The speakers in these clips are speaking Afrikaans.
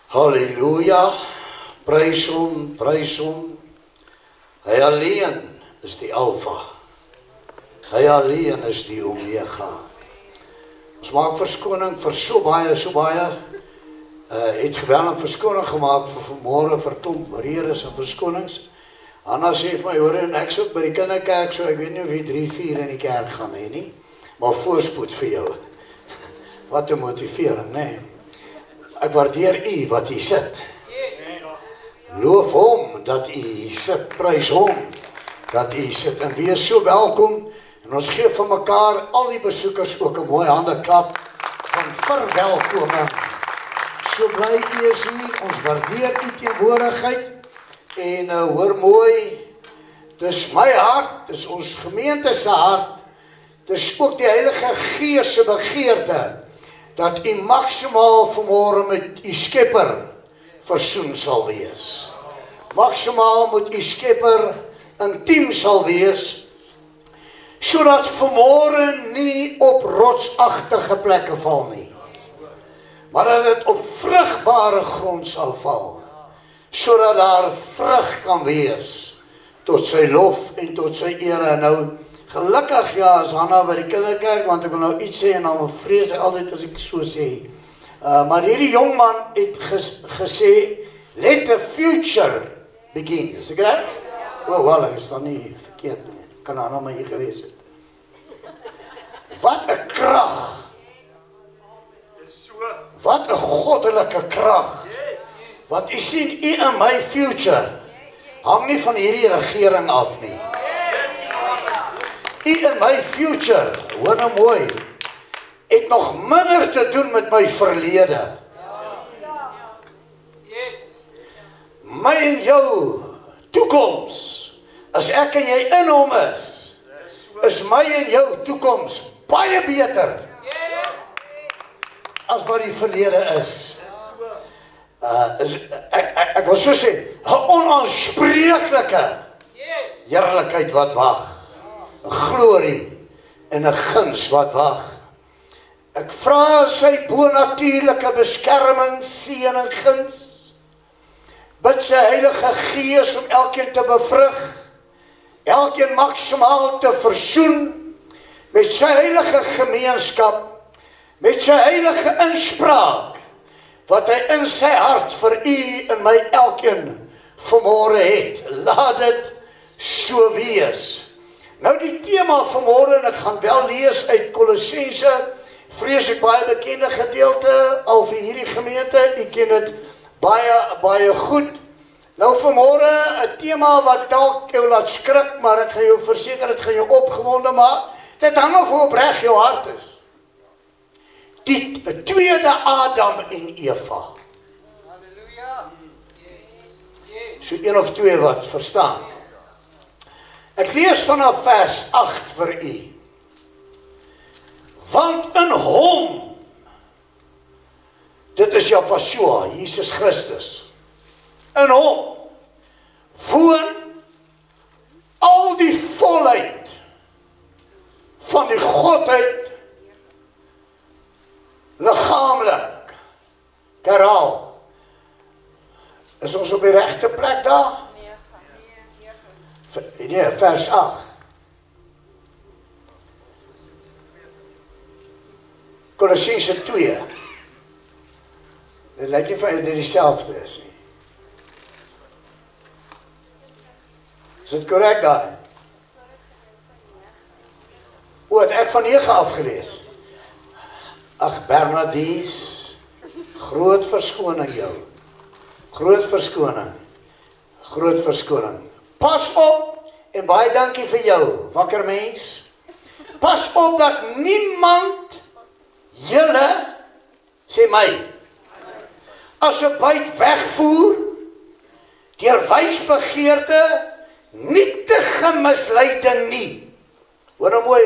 Halleluja, prys hom, prys hom. Hy alleen is die Alfa. Hy alleen is die Omega. Ons maak verskoning vir so baie, het geweldig verskoning gemaak vir vanmôre vir klomp redes en verskonings. Anna sê vir my, hoor, en ek sit by die kinderkerk, so ek weet nie of jy 3-4 in die kerk gaan hê nie, maar voorspoed vir jou. Wat 'n motivering, né? Ek waardeer u wat u sit. Loof hom dat u sit, prys hom dat u sit. En wees so welkom. En ons gee vir mekaar, al die besoekers, ook 'n mooi handeklap van verwelkoming. So bly u is hier, ons waardeer u teenwoordigheid. En hoor mooi, dis my hart, dis ons gemeente se hart, dis ook die Heilige Gees se begeerte, dat u maksimaal vanmôre met u Skepper versoen sal wees. Maksimaal met u Skepper intiem sal wees, sodat vanmôre nie op rotsagtige plekke val nie, maar dat dit op vrugbare grond sal val, sodat daar vrug kan wees tot sy lof en tot sy ere. Nou, gelukkig ja, is Hanna by die kinderkerk, want ek wil nou iets sê en dan vrees ek altyd as ek so sê. Maar hierdie jongman het gesê, let the future begin. Is ek reg? Wel, ek is dan nie verkeerd nie. Kan Hanna maar hier gewees het. Wat 'n krag. Wat 'n goddelike krag. Want u sien, u in my future hang nie van hierdie regering af nie. U in my future, hoor nou mooi, het nog minder te doen met my verlede. My en jou toekoms, as ek en jy in hom is my en jou toekoms baie beter as wat die verlede is. Ek wil so sê, 'n onaanspreeklike heerlikheid wat wag, 'n glorie en 'n guns wat wag. Ek vra sy bonatuurlike beskerming, seën en guns. Bid sy Heilige Gees om elkeen te bevrug, elkeen maksimaal te versoen met sy heilige gemeenskap, met sy heilige inspraak, wat hy in sy hart vir u en my elkeen vanmôre het. Laat dit so wees. Nou die tema vanmôre, en ek gaan wel lees uit Kolossense, vrees ek baie bekende gedeelte al vir hierdie gemeente, u ken dit baie goed. Nou vanmôre 'n tema wat dalk jou laat skrik, maar ek gaan jou verseker, dit gaan jou opgewonde maak. Dit hang af hoe opreg jou hart is. Die tweede Adam en Eva. Halleluja. So 1 of 2 wat verstaan. Ek lees vanaf vers 8 vir u. Want in hom, dit is Yahweh, Jesus Christus, in hom woon al die volheid van die Godheid liggaamlik. Herhaal. Is ons op die regte plek daar? Nee, vers 8. Kolossense 2. Dit lyk nie vir dit dieselfde is nie. Is dit korrek daar? Het ek van 9 afgelees? Ag Bernadies, groot verskoning jou. Groot verskoning. Pas op, en baie dankie vir jou, wakker mens. Pas op dat niemand julle, sê my, as 'n byt wegvoer, deur wysbegeerte, nietige misleiding nie. Hoor nou mooi,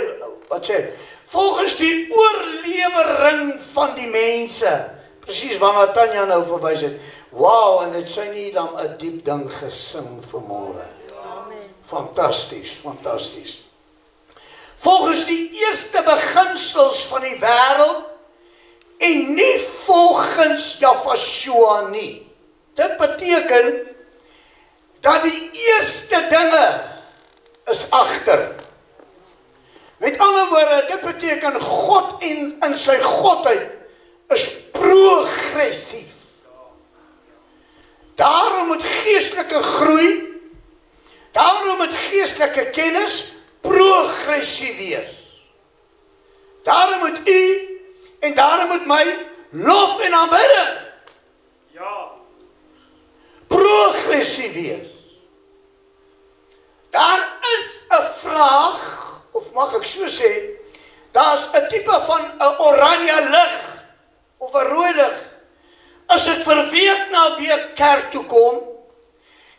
wat sê? Volgens die oorlewering van die mense. Presies waarna Tanya nou verwys het. Wow, en het sy nie dan 'n diep ding gesing vanmôre. Fantasties. Volgens die eerste beginsels van die wêreld en nie volgens Jahweh nie. Dit beteken dat die eerste dinge is agter. Met ander woorde, dit beteken God in sy godheid is progressief. Daarom moet geestelike groei, daarom moet geestelike kennis progressief wees. Daarom moet u en daarom moet my lof en aanbidding progressief wees. Daar is 'n vraag, of mag ek so sê, daar's 'n tipe van 'n oranje lig of 'n rooi lig. As dit vir week na week kerk toe kom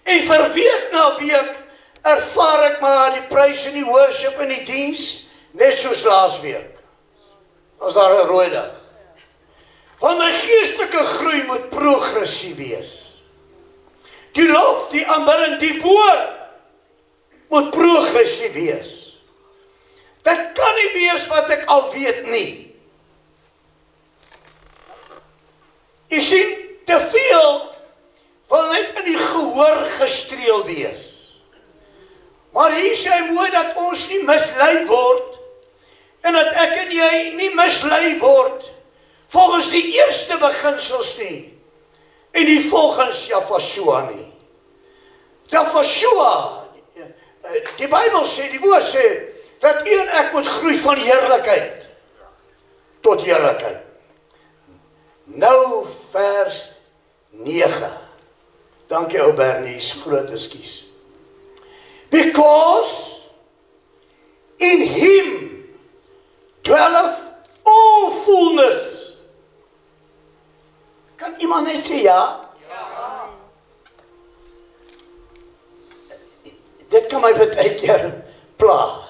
en vir week na week ervaar ek maar die prys en die worship en die diens net soos laasweek. As daar 'n rooi lig. Want my geestelike groei moet progressief wees. Die lof, die aanbidding, die woord moet progressief wees. Dit kan nie wees wat ek al weet nie. Jy sien, te veel wil net in die gehoor gestreel wees. Maar hier sê hy mooi dat ons nie mislei word en dat ek en jy nie mislei word volgens die eerste beginsels nie en nie volgens Jahweh nie. Jahweh, die Bybel sê, die woord sê, dat u en ek moet groei van heerlikheid tot heerlikheid. Nou vers 9. Dankie ou Bernie, is groot ekskuus. Because in him dwelleth all fullness. Kan iemand net sê ja? Ja. Dit kan my baie keer pla.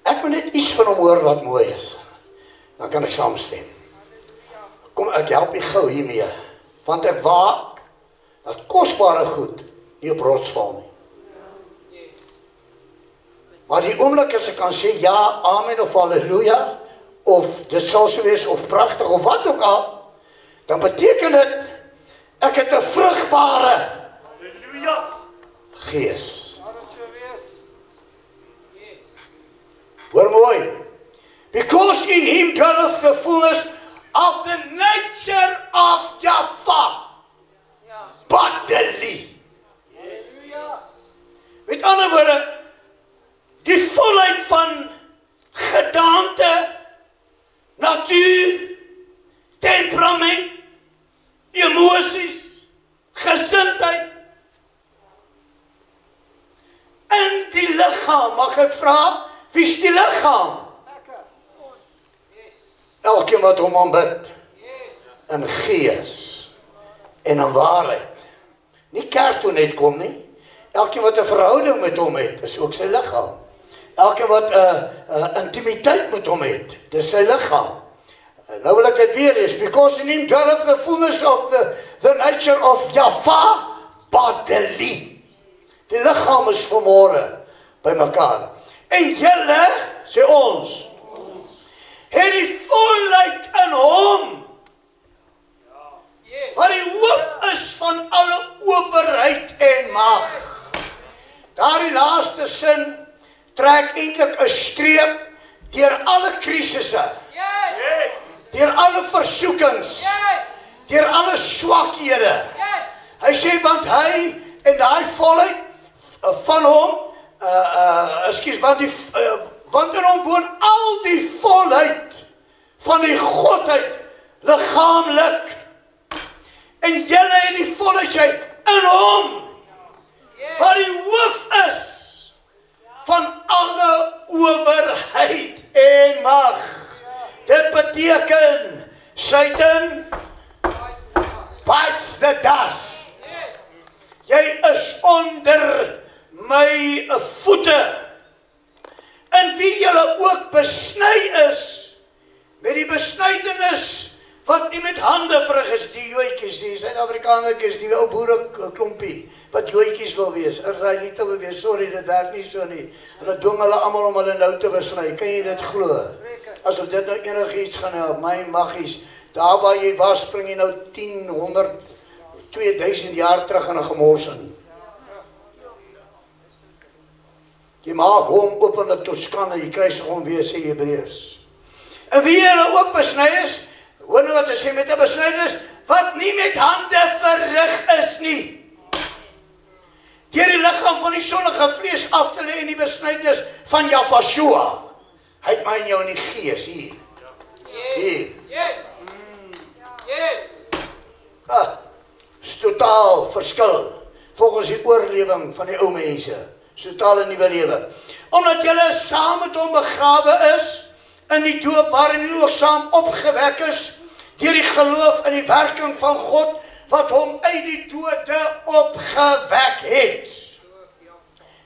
Ek moet net iets van hom hoor wat mooi is. Dan kan ek saamstem. Kom, ek help jy gou hiermee. Want ek waak dat kosbare goed nie op rots val nie. Maar die oomblik as ek kan sê ja, amen of halleluja, of dit sal so wees, of pragtig, of wat ook al, dan beteken dit, ek het 'n vrugbare gees. Hoor mooi. Because in him dwelleth the fullness of the nature of Jahweh. Bodily. Met ander woorde, die volheid van gedaante, natuur, temperament, emosies, gesindheid. In die liggaam, mag ek vra, wie is die liggaam? Elkeen wat hom aanbid. In gees en in waarheid. Nie kerk toe net kom nie. Elkeen wat 'n verhouding met hom het, is ook sy liggaam. Elkeen wat 'n intimiteit met hom het, dis sy liggaam. Nou wil ek dit weer lees. Because in him dwelleth the fullness of the nature of Jahweh bodily. Die liggaam is vanmôre by mekaar. En julle, sê ons, het die volheid in hom, wat die hoof is van alle owerheid en mag. Daar die laaste sin trek eintlik 'n streep deur alle krisisse, deur alle versoekings, deur alle swakhede. Hy sê, want hy en daai volheid van hom, want in hom woon al die volheid van die godheid, liggaamlik. En julle en die volheid sê, in hom, wat die hoof is van alle owerheid en mag. Dit beteken, Satan bites the dust. Jy is onder my voete, in wie julle ook besny is, met die besnydenis wat nie met hande vrug is, die joetjies, die Suid-Afrikanertjies, die ou boere klompie, wat joetjies wil wees, Israeliete wil wees, sorry, dit werk nie so nie, hulle dwing hulle almal om hulle nou te besny, kan jy dit glo? Asof dit nou enigiets gaan help, my maggies, Daar waar jy was, spring jy nou 10, 100, 2000 jaar terug in 'n gemors in. Jy maak hom oop in 'n Toscane, jy kruisig hom weer, sê Hebreërs. En wie hulle ook besny is, hoor nou wat hy sê, met 'n besnydenis, wat nie met hande verrig is nie. Deur die liggaam van die sondige vlees af te lê in die besnydenis van Yahshua. Hy het my en jou in die gees hier. Hier. Is totaal verskil volgens die oorlewing van die ou mense. Totale nuwe lewe. Omdat julle saam met hom begrawe is in die doop waarin julle ook saam opgewek is deur die geloof in die werking van God wat hom uit die dode opgewek het.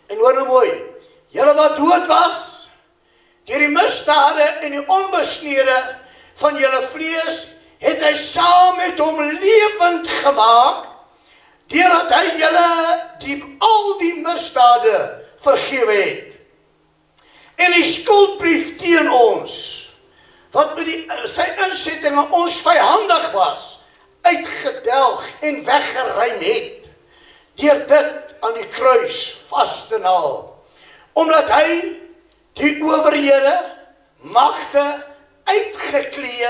En hoor nou mooi, julle wat dood was deur die misdade en die onbesnede van julle vlees, het hy saam met hom lewend gemaak, deurdat hy julle al die misdade vergewe het. En die skuldbrief teen ons, wat met sy insettinge ons vyandig was, uitgedelg en weggeruim het, deur dit aan die kruis vas te naal, omdat hy die owerhede, magte, uitgeklee,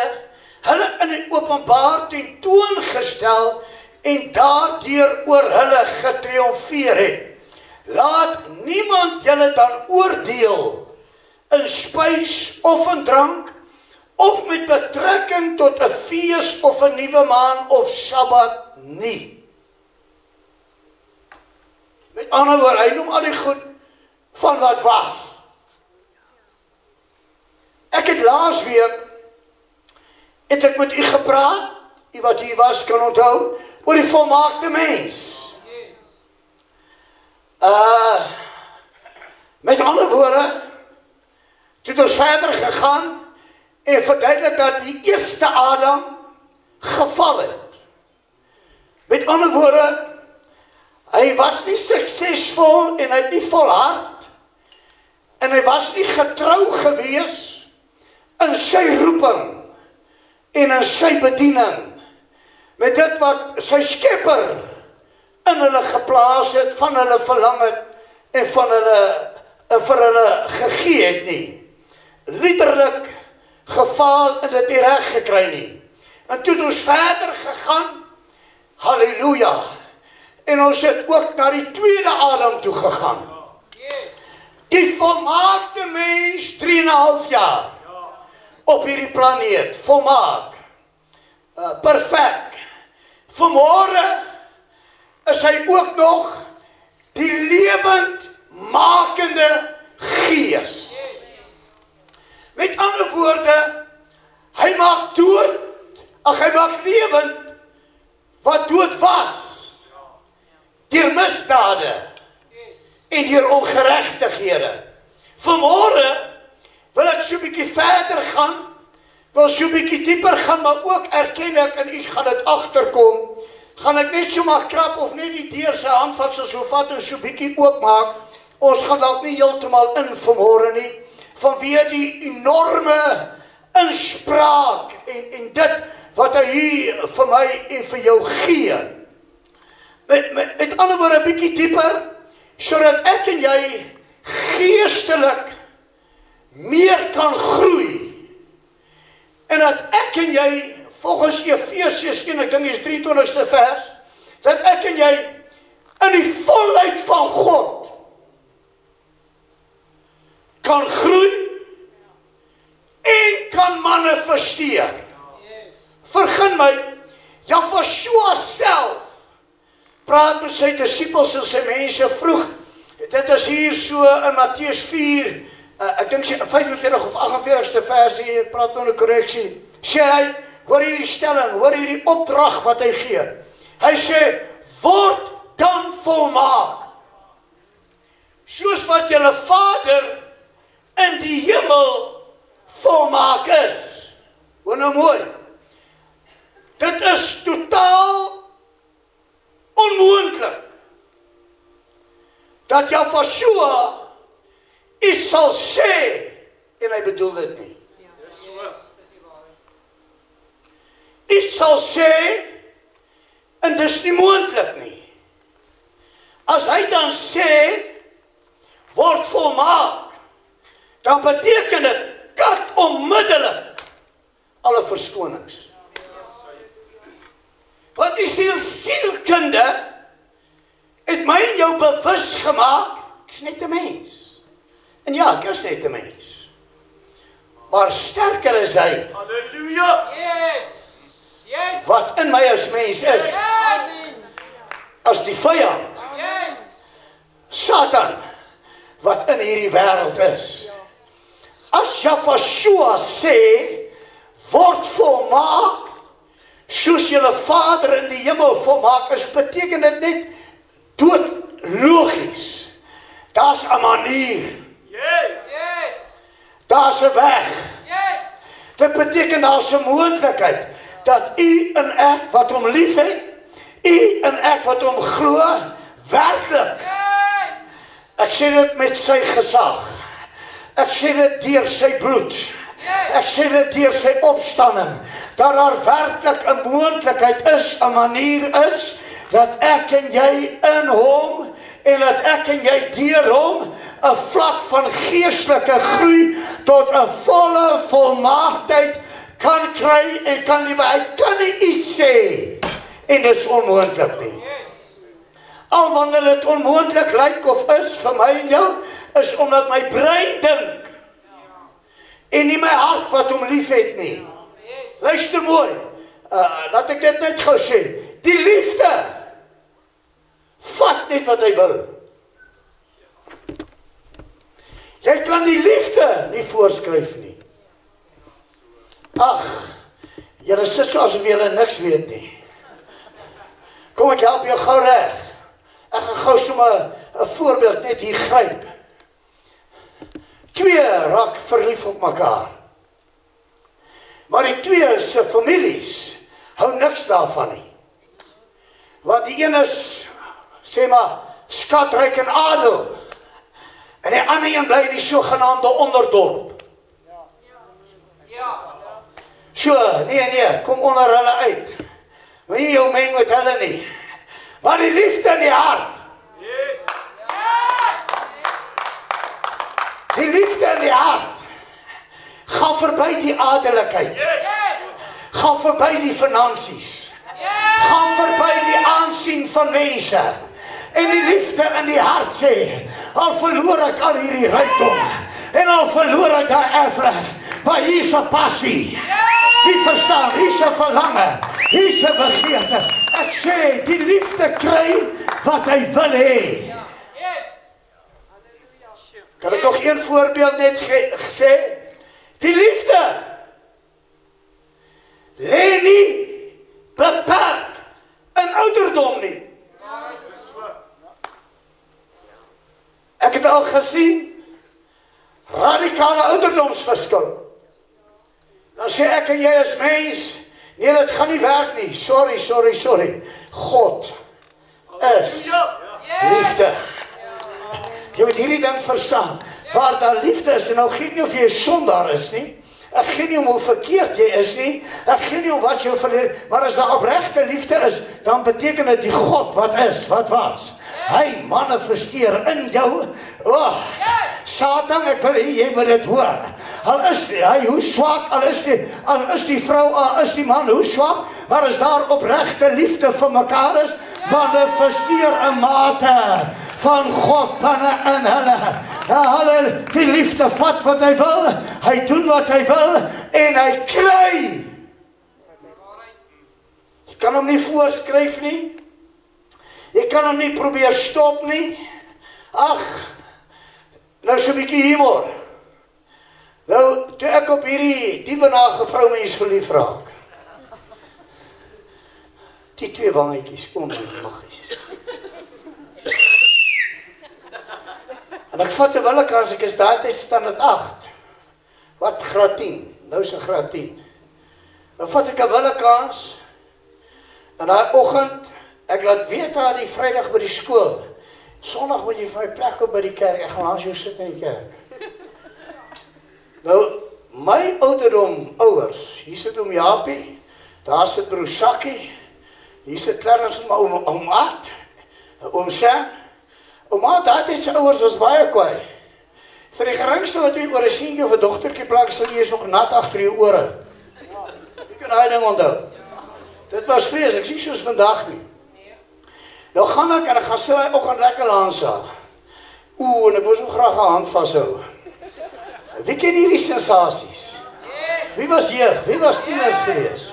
hulle in die openbaar tentoon gestel en daardeur oor hulle getriomfeer het. Laat niemand julle dan oordeel in spys of in drank, of met betrekking tot 'n fees of 'n nuwe maan of Sabbat nie. Met ander woorde, hy noem al die goed van wat was. Ek het laasweek het ek met u gepraat, u wat hier was kan onthou, oor die volmaakte mens. Met ander woorde, toe het ons verder gegaan en verduidelik dat die eerste Adam geval het. Met ander woorde, hy was nie suksesvol en hy het nie volhard en hy was nie getrou gewees in sy roeping en in sy bediening met dit wat sy Skepper in hulle geplaas het, van hulle verlang het en van hulle vir hulle gegee het nie. Liderlik gefaal en dit nie reg gekry nie. En toe het ons verder gegaan, halleluja, en ons het ook na die tweede Adam toe gegaan. Die volmaakte mens, 3,5 jaar op hierdie planeet, volmaak, perfek. Vanmôre is hy ook nog die lewendmakende gees. Met ander woorde, hy maak dood, hy maak lewend wat dood was, deur misdade en deur ongeregtighede. Vanmôre wil ek so 'n bietjie verder gaan, wil so 'n bietjie dieper gaan, maar ook erken ek, en ek gaan dit agterkom, gaan ek net so maar krap of net die deur sy hand vat so vat en so 'n bietjie oopmaak. Ons gaan dalk nie heeltemal in vanmôre nie, vanweë die enorme inspraak en dit wat hy hier vir my en vir jou gee. Met ander woorde 'n bietjie dieper, sodat ek en jy geestelik meer kan groei. En dat ek en jy, volgens Efesiërs 1, ek dink is 23ste vers, dat ek en jy in die volheid van God kan groei en kan manifesteer. Vergun my, Yahshua self praat met sy disippels en sy mense vroeg. Dit is hier so in Matteus 4, ek dink 45 of 48ste vers, ek praat nou 'n korreksie. Sê hy, hoor hierdie stelling, hoor hierdie opdrag wat hy gee. Hy sê, word dan volmaak, soos wat julle Vader in die hemel volmaak is. Hoor nou mooi. Dit is totaal onmoontlik dat Yahshua iets sal sê en hy bedoel dit nie. iets sal sê, en dis nie moontlik nie. As hy dan sê, word volmaak, dan beteken dit, kat onmiddellik, alle verskonings. Want die sielkunde, het my en jou bewus gemaak, ek is net 'n mens. En ja, ek is net 'n mens. Maar sterker is hy. Halleluja. Yes. Yes. Wat in my as mens is. As die vyand. Yes. Satan. Wat in hierdie wêreld is. As Yahshua sê, word volmaak, soos julle Vader in die hemel volmaak is, beteken dit net doodlogies. Daar's 'n manier. Yes. Yes. Daar's 'n weg. Yes. Dit beteken daar's 'n moontlikheid dat u en ek wat hom liefhet, u en ek wat hom glo, werklik. Yes. Ek sê dit met sy gesag. Ek sê dit deur sy bloed. Ek sê dit deur sy opstanding. Dat daar werklik 'n moontlikheid is, 'n manier is, dat ek en jy in hom, en dat ek en jy deur hom 'n vlak van geestelike groei tot 'n volle volmaaktheid kan kry en kan lewe. Hy kan nie iets sê en dis onmoontlik nie. Al wanneer dit onmoontlik lyk of is vir my en jou, is omdat my brein dink en nie my hart wat hom liefhet nie. Luister mooi, laat ek dit net gou sê, die liefde vat net wat hy wil. Jy kan die liefde nie voorskryf nie. Ag, julle sit so asof julle niks weet nie. Kom ek help jou gou reg. Ek gaan gou sommer 'n voorbeeld net hier gryp. Twee raak verlief op mekaar. Maar die twee se families hou niks daarvan nie. Want die een is, sê maar, skatryk en adel. En die ander een bly in die sogenaamde onderdorp. So, nee, kom onder hulle uit. Moenie jou meng met hulle nie. Maar die liefde in die hart. Yes. Die liefde in die hart. Gaan verby die adelikheid. Gaan verby die finansies. Gaan verby die aansien van mense. En die liefde in die hart sê, al verloor ek al hierdie rykdom, en al verloor ek daai erfreg, maar hier's 'n passie. Wie verstaan, hier's 'n verlange, hier's 'n begeerte. Ek sê, die liefde kry wat hy wil hê. Kan ek nog een voorbeeld net gesê? Die liefde lê nie beperk in ouderdom nie. Ek het al gesien radikale ouderdomsverskil. Dan sê ek en jy as mens, nee, dit gaan nie werk nie. Sorry. God is liefde. Jy moet hierdie ding verstaan. Waar daar liefde is, en nou gee nie of jy 'n sondaar is nie. Ek gee nie om hoe verkeerd jy is nie. Ek gee nie om wat jou verleer. Maar as daar opregte liefde is, dan beteken dit die God wat is, wat was. Hy manifesteer in jou. Satan, ek wil hê jy moet dit hoor. Al is hy hoe swak, al is die vrou, al is die man hoe swak, maar as daar opregte liefde vir mekaar is, manifesteer 'n mate van God binne in hulle. Die liefde vat wat hy wil, hy doen wat hy wil, en hy kry. Jy kan hom nie voorskryf nie. Jy kan hom nie probeer stop nie. Ag, nou so 'n bietjie humor. Nou, toe ek op hierdie dievenage vroumens verlief raak. Die twee wangetjies, maggies. En ek vat 'n willekans, ek is daai tyd standaard 8. Wat graad 10, nou is 'n graad 10. Dan vat ek 'n willekans, en daai oggend, ek laat weet haar die Vrydag by die skool, Sondag moet jy vir my plek op by die kerk, ek gaan langs jou sit in die kerk. Nou, my ouderdom ouers, hier sit Japie, Daar sit broer Sakkie, hier sit Clarence en oom Art, oom Sam. Oom Art, dat is sy ouers was baie kwaai. Vir die geringste wat jy oor 'n seentjie of 'n dogtertjie plak, sal jy is nog nat agter jou ore. Jy kan daai ding onthou. Dit was vreeslik, ek sê soos vandag nie. Nou gaan ek en ek gaan sit daai oggend lekker Hansa. En ek wou so graag 'n hand vashou. Wie ken hierdie sensasies? Wie was jeug? Wie was tieners gewees?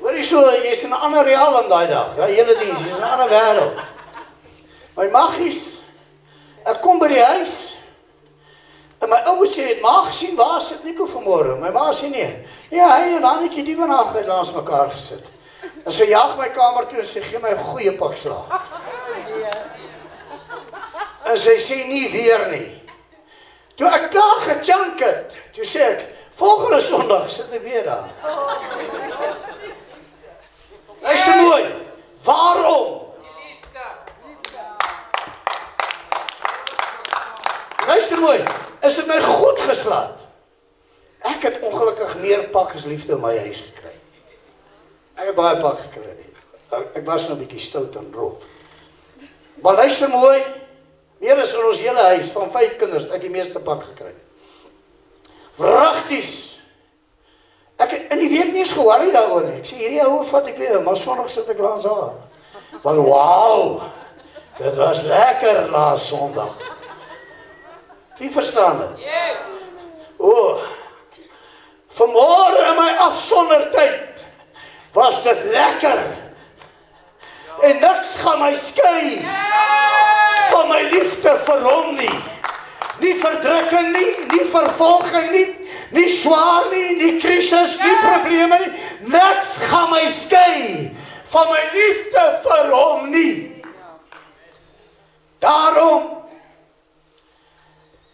Hoorie so, jy's in 'n ander realm daai dag. Ja, hele diens, jy's in 'n ander wêreld. My maggies, ek kom by die huis. En my ouers sê, ma gesien, waar sit Nico vanmôre? My ma sê nee. Ja, hy en Annetjie die vandag het langs mekaar gesit. En sy jaag my kamer toe en sê, gee my 'n goeie pak slaag. En sy sê nie weer nie. Toe ek daar gechunk het, toe sê ek, volgende Sondag sit ek weer daar. Luister mooi, waarom? Luister mooi, is dit my goed geslaat? Ek het ongelukkig meer pak as liefde in my huis gekry. Ek het baie pak gekry. Ek was nou 'n bietjie stout en rof. Maar luister mooi, meer as in ons hele huis, van 5 kinders, ek die meeste pak gekry. Vragties. Ek het in die week nie eens geworry daaroor nie. Ek sê, hierdie ouwe vat ek weer, maar Sondag sit ek langs haar. Want wauw, dit was lekker laas Sondag. Wie verstaan dit? Vanmôre in my afsondertyd was dit lekker. En niks gaan my skei van my liefde vir hom nie. Nie verdrukking nie, nie vervolging nie, nie swaar nie, nie krisis, nie probleme nie. Niks gaan my skei van my liefde vir hom nie. Daarom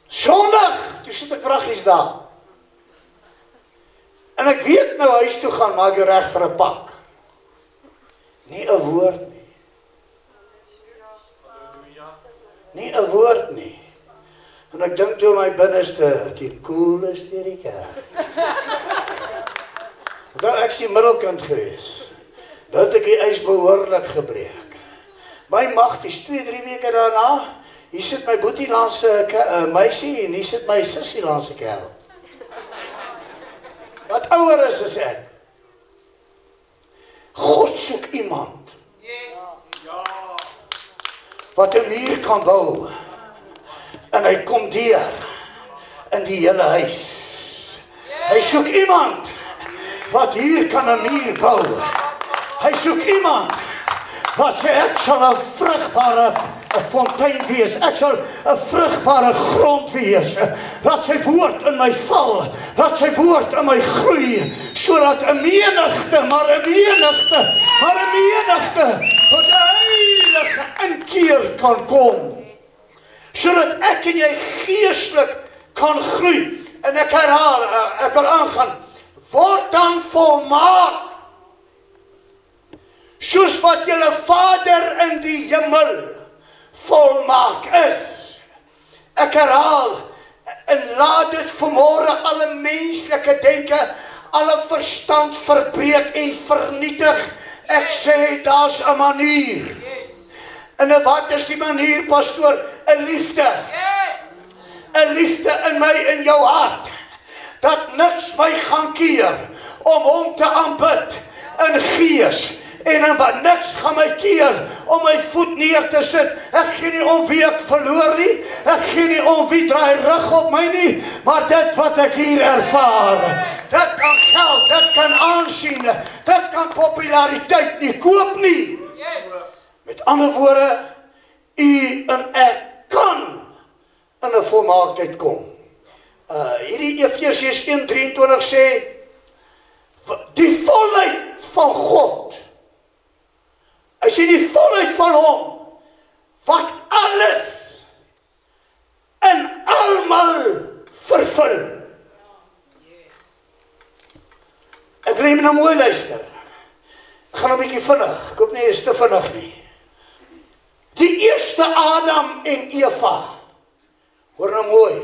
Sondag, toe sit ek vraggies daar. En ek weet nou huis toe gaan, maak jy reg vir 'n pak. Nie 'n woord nie. Nie 'n woord nie. En ek dink toe my binneste, die coolste die kerk. Dan ek sien middelkind gewees. Dat het ek die ys behoorlik gebreek. My magties, 2-3 weke daarna, hier sit my boetie langs 'n meisie en hier sit my sussie langs 'n kerel. Wat ouer is as ek. God soek iemand. Wat 'n muur kan bou. En hy kom deur in die hele huis. Hy soek iemand wat hier kan 'n muur bou. Hy soek iemand wat sê ek sal 'n vrugbare 'n fontein wees. Ek sal 'n vrugbare grond wees. Laat sy woord in my val. Laat sy woord in my groei. Sodat 'n menigte tot 'n heilige inkeer kan kom. Sodat ek en jy geestelik kan groei. En ek herhaal, ek wil aangaan. Word dan volmaak. Soos wat julle Vader in die hemel volmaak is. Ek herhaal, en laat dit vanmôre alle menslike denke, alle verstand verbreek en vernietig. Ek sê, daar's 'n manier. En wat is die manier, pastoor? 'n liefde. 'n liefde in my, in jou hart. Dat niks my gaan keer om hom te aanbid in gees. En wat niks gaan my keer om my voet neer te sit. Ek gee nie om wie ek verloor nie. Ek gee nie om wie draai rug op my nie. Maar dit wat ek hier ervaar. Dit kan geld, dit kan aansien. Dit kan populariteit nie koop nie. Met ander woorde, u en ek kan in 'n volmaaktheid kom. Hierdie Efesiërs 1:23 sê, die volheid van God. Hy sê die volheid van hom, wat alles en almal vervul. Ek wil jy nou mooi luister. Ek gaan 'n bietjie vinnig, ek hoop nie is te vinnig nie. Die eerste Adam en Eva, hoor nou mooi,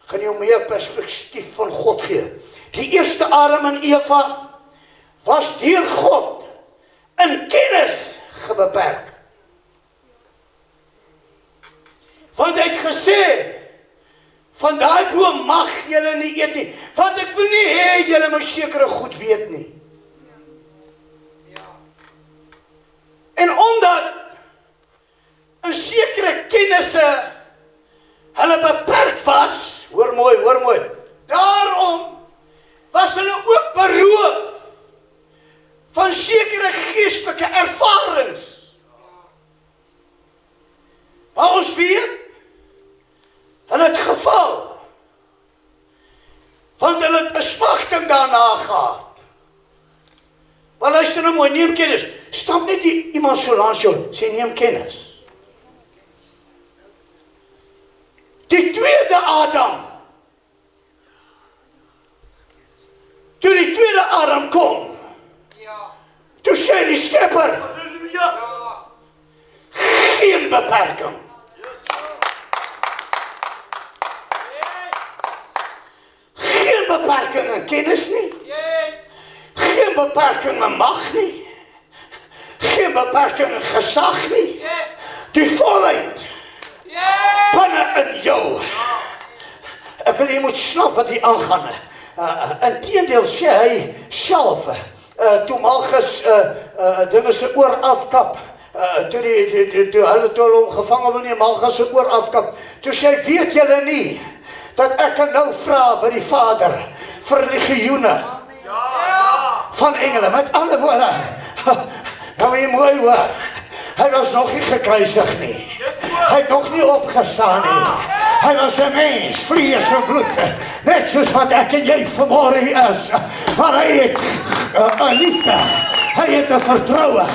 ek gaan jou meer perspektief van God gee. Die eerste Adam en Eva was deur God in kennis gebeperk. Want hy het gesê, van daai boom mag julle nie eet nie, want ek wil nie hê julle moet sekere goed weet nie. En omdat 'n sekere kennisse hulle beperk was, hoor mooi, daarom was hulle ook beroof van sekere geestelike ervarings. Maar ons weet, hulle het geval, want hulle het 'n smagting daarna gehad. Maar luister nou mooi, neem kennis. Stamp net iemand so langs jou, sê neem kennis. Die tweede Adam, toe die tweede Adam kom, toe sê die Skepper, geen beperking. Geen beperking in kennis nie. Geen beperking in mag nie. Geen beperking in gesag nie. Die volheid binne in jou. Ek wil jy moet snap wat hier aangaan. Inteendeel sê hy self, toe Malchus dinge se oor afkap, toe hulle hom gevange wil neem, Malchus se oor afkap, toe sê hy, weet julle nie, dat ek kan nou vra by die Vader, vir legioene, van engele, met ander woorde, nou moet jy mooi hoor, hy was nog nie gekruisig nie, hy het nog nie opgestaan nie, hy was 'n mens, vlees en bloed, net soos wat ek en jy vanmôre is, maar hy het 'n liefde, hy het 'n vertroue,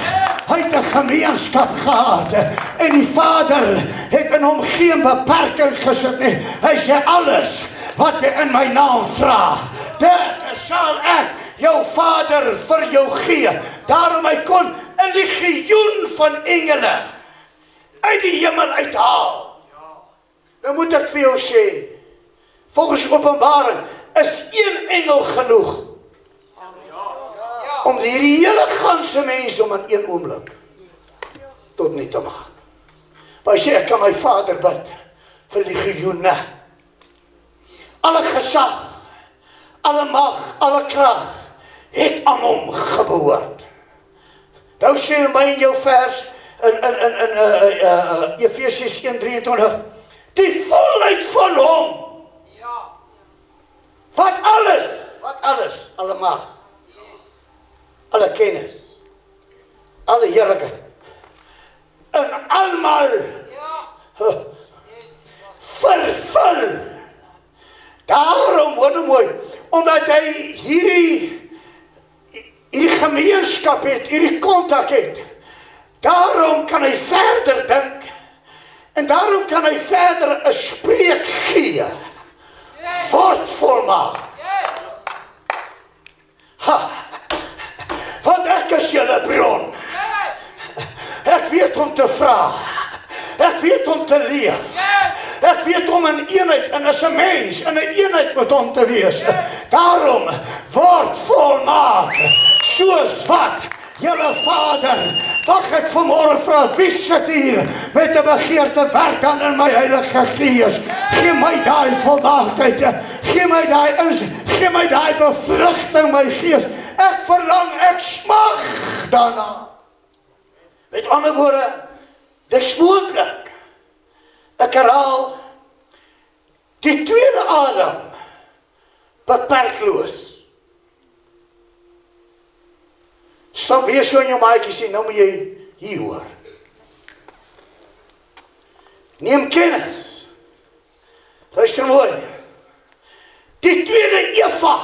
hy het 'n gemeenskap gehad, en die Vader het in hom geen beperking gesit nie, hy sê alles, wat jy in my naam vra, dit sal ek jou Vader vir jou gee, daarom hy kon 'n legioen van engele uit die hemel uithaal. Nou moet ek vir jou sê, volgens Openbaring is een engel genoeg om hierdie hele ganse mens om in een oomblik tot nie te maak. Maar hy sê, ek kan my Vader bid vir legioene, alle gesag, alle mag, alle krag het aan hom gebehoort. Nou sê my in jou vers in Efesiërs 1:23, die volheid van hom, wat alles, alle mag, alle kennis, alle heerlikheid, en almal vervul. Daarom, hoor nou mooi, omdat hy hierdie gemeenskap het, hierdie kontak het, daarom kan hy verder dink, en daarom kan hy verder 'n spreek gee, word volmaak. Want ek is julle bron, ek weet om te vra, ek weet om te leef, ek weet om in eenheid, en as 'n mens in 'n eenheid met hom te wees, daarom word volmaak, soos wat julle Vader, mag ek vanmôre vra, wie sit hier met 'n begeerte, werk aan in my Heilige Gees, gee my daai volmaaktheid, gee my daai insig, gee my daai bevrugting, my gees, ek verlang, ek smag daarna. Met ander woorde, dis moontlik, ek herhaal, die tweede Adam, beperkloos. Stap weer so in jou maatjie sê, nou moet jy hier hoor. Neem kennis. Luister mooi. Die tweede Eva.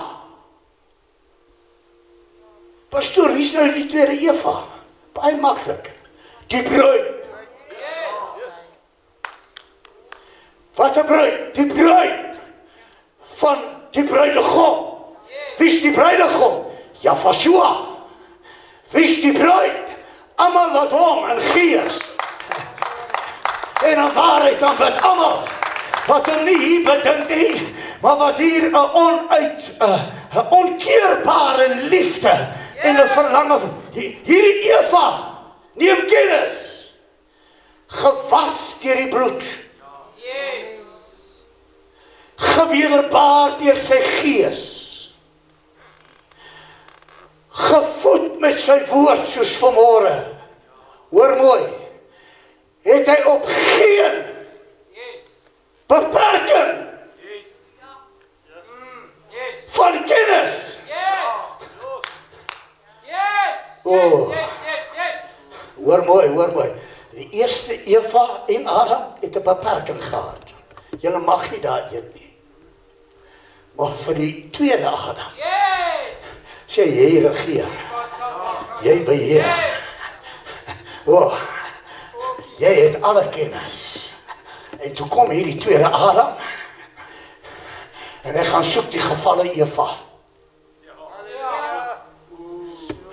Pastoor, wie is nou die tweede Eva? Baie maklik. Die bruid. Wat 'n bruid? Die bruid van die bruidegom. Wie is die bruidegom? Jafashua. Wie is die bruid? Almal wat hom in gees en in waarheid dan bid, almal wat nie hier bedink nie, maar wat hier 'n onkeerbare liefde en 'n verlange van hierdie Eva neem kennis, gewas deur die bloed, gewederbaar deur sy gees, gevoed met sy woord soos vanmôre. Hoor mooi, het hy op geen beperking van kennis. Hoor mooi. Die eerste Eva en Adam het 'n beperking gehad. Julle mag nie daar eet nie. Maar vir die tweede Adam, sê jy regeer, jy beheer. Jy het alle kennis. En toe kom hierdie tweede Adam, en hy gaan soek die gevalle Eva.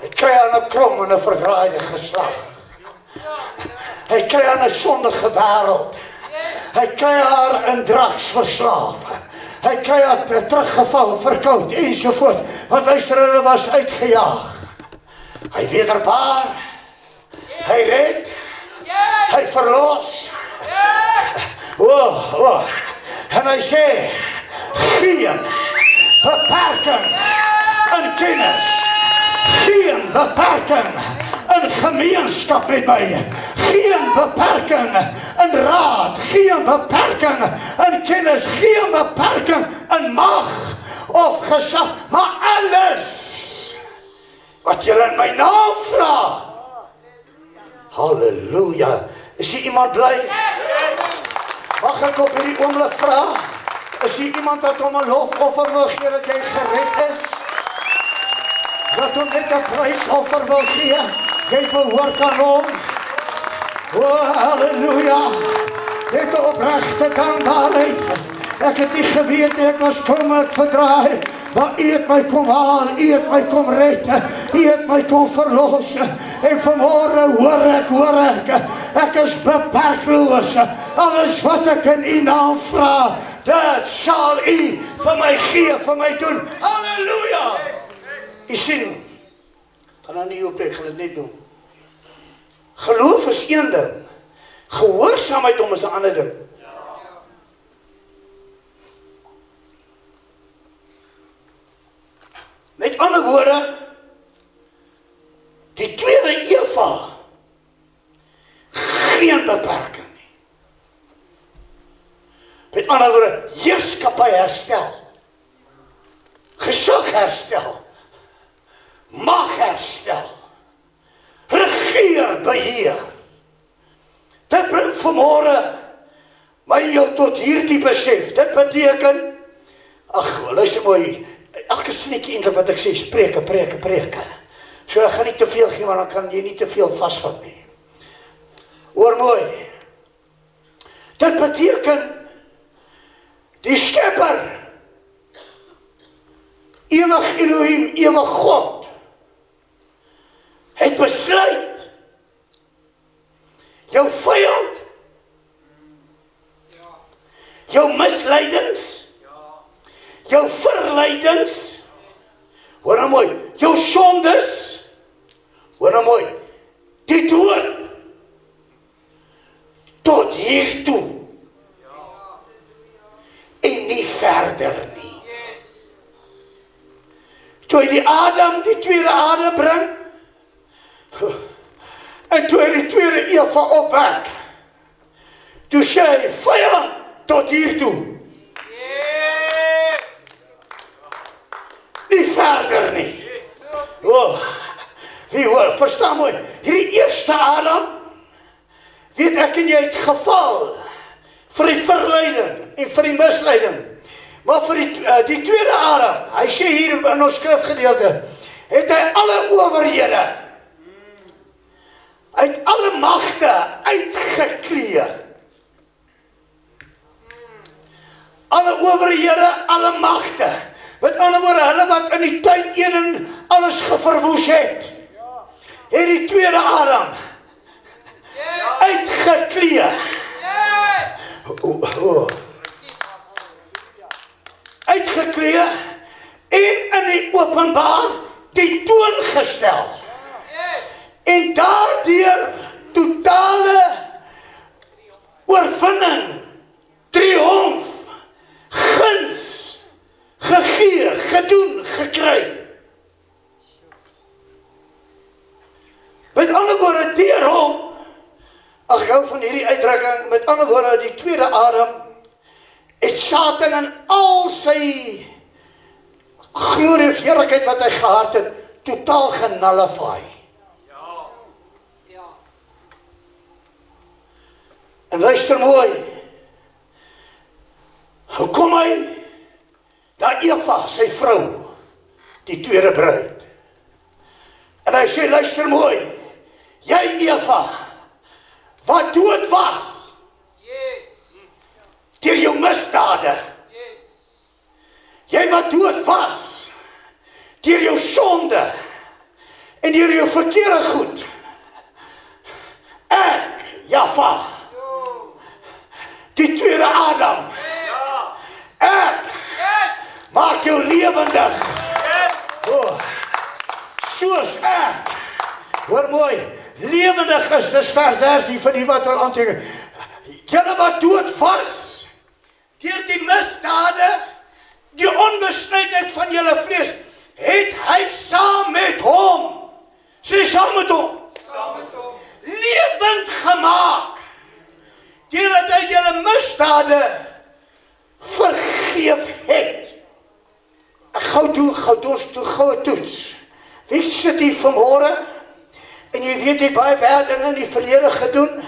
Hy kry aan 'n krom en 'n verdraaide geslag. Hy kry aan 'n sondige wêreld. Hy kry haar in drugs verslaaf. Hy kry haar teruggeval, verkoud ensovoort. Want luister, hulle was uitgejaag. Hy wederbaar. Hy red. Hy verlos. En hy sê, geen beperking in kennis, geen beperking in gemeenskap met my, geen beperking in raad, geen beperking in kennis, geen beperking in mag of gesag, maar alles wat julle in my naam vra. Halleluja. Is hier iemand bly? Mag ek op hierdie oomblik vra? Is hier iemand wat om 'n lofoffer wil gee dat jy gered is? Dat hom net 'n prysoffer wil gee? Jy behoort aan hom. Halleluja. Net 'n opregte dankbaarheid. Ek het nie geweet nie, ek was kom verdraai. Maar U het my kom haal, U het my kom red, U het my kom verlos. En vanmôre hoor ek is beperkloos. Alles wat ek in U naam vra, dit sal U vir my gee, vir my doen. Halleluja! U sien, kan nou nie opreek, gaan dit net doen. Geloof is een ding, gehoorsaamheid om is 'n ander ding. Met ander woorde, die tweede Eva, geen beperking nie. Met ander woorde, heerskappy herstel, gesag herstel, mag herstel, regeer, beheer. Dit bring vanmôre my jou tot hierdie besef. Dit beteken, luister mooi, elke sneetjie eintlik wat ek sê, preke. So ek gaan nie te veel gee, want dan kan jy nie te veel vasvat nie. Hoor mooi. Dit beteken, die Skepper, ewig Elohim, ewig God, het besluit, jou vyand, jou misleidings, jou verleidings, hoor nou mooi, jou sondes, hoor nou mooi, die dood, tot hier toe, en nie verder nie. Toe hy die Adam, die tweede Adam bring, en toe hy die tweede Eva opwek, toe sê hy, vyand, tot hier toe, nie verder nie. Wie hoor, verstaan mooi, hierdie eerste Adam, weet ek en jy het geval, vir die verleiding, en vir die misleiding, maar vir die tweede Adam, hy sê hier in ons skrifgedeelte, het hy alle owerhede, uit alle magte uitgeklee, alle owerhede, alle magte, met ander woorde, hulle wat in die tuin Eden alles geverwoes het die tweede Adam uitgeklee, uitgeklee en in die openbaar die toon gestel. oorwinning, triomf, guns, gegee, gedoen, gekry. Met ander woorde, deur hom, ek hou van hierdie uitdrukking, met ander woorde, die tweede Adam, het Satan in al sy glorie of heerlikheid wat hy gehad het, totaal genullify. En luister mooi, hoe kom hy, na Eva, sy vrou, die tweede bruid. En hy sê, luister mooi, jy Eva, wat dood was, deur jou misdade, jy wat dood was, deur jou sonde, en deur jou verkeerde goed, ek, Java, die tweede Adam, ek, maak jou lewendig, soos ek, hoor mooi, lewendig is, dis vers 13 van die wat wil aanteken, julle wat dood was, deur die misdade, die onbesnydenheid van julle vlees, het hy saam met hom, sê saam met hom, lewend gemaak, deurdat hy julle misdade vergeef het. Ek gou toets. Wie sit hier vanmorgen, en jy weet jy baie dinge in die verlede gedoen,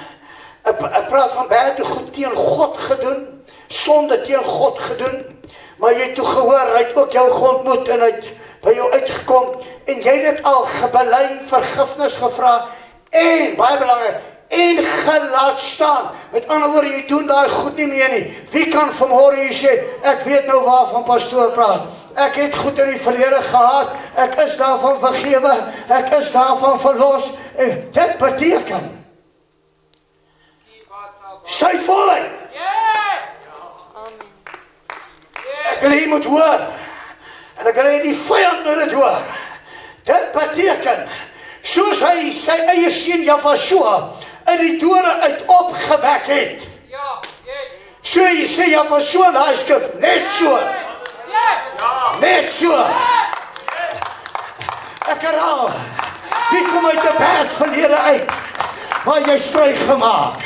ek praat van baie te goed teen God gedoen, sonde teen God gedoen, maar jy het toe gehoor, hy het ook jou ontmoet en hy het by jou uitgekom, en jy het al gebelei, vergifnis gevra, en baie belangrik, en gelaat staan. Met ander woorde, jy doen daar goed nie meer nie. Wie kan vanmorgen hier sê, ek weet nou waarvan pastoor praat. Ek het goed in die verlede gehad, ek is daarvan vergewe, ek is daarvan verlos. En dit beteken, sy volheid. Ek wil jy moet hoor, en ek wil jy die vyand moet het hoor. Dit beteken, soos hy sy eie seun Jafashua in die dode uit opgewek het. So jy sê Jafashua in die skrif, net so. Net so. Ek herhaal, wie kom uit die bed verlede uit, maar jy is vrygemaak.